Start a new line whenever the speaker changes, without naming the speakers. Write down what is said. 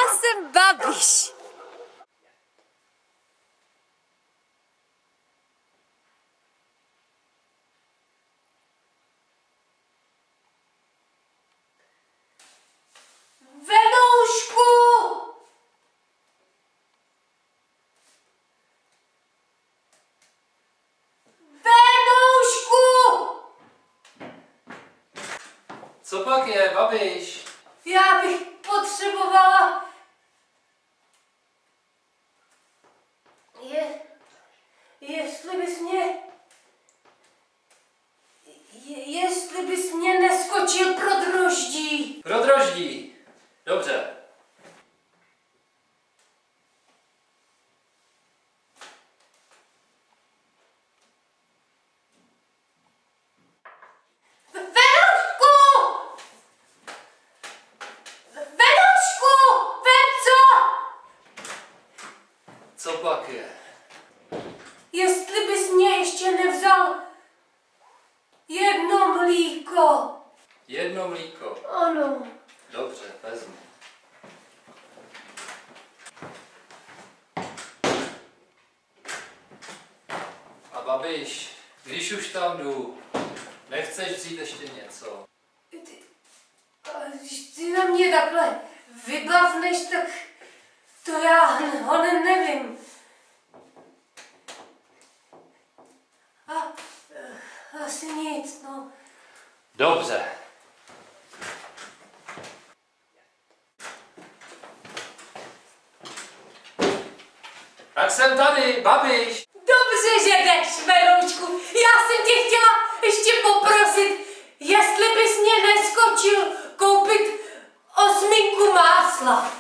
jsem Babiš.
Venoušku! Venoušku!
Co pak je, Babiš?
Já bych potřebovala... Jestli bys mě neskočil pro droždí.
Pro droždí. Dobře. Co pak je?
Jestli bys mě ještě nevzal jedno mlíko.
Jedno mlíko.
Ano.
Dobře, vezmu. A Babiš, když už tam jdu, nechceš vzít ještě něco?
Když ty na mě takhle vybavneš, tak to já ho nevím. Asi nic, no.
Dobře. Tak jsem tady, Babiš.
Dobře, že jdeš, Venoučku. Já jsem tě chtěla ještě poprosit, jestli bys mě neskočil koupit 8 másla.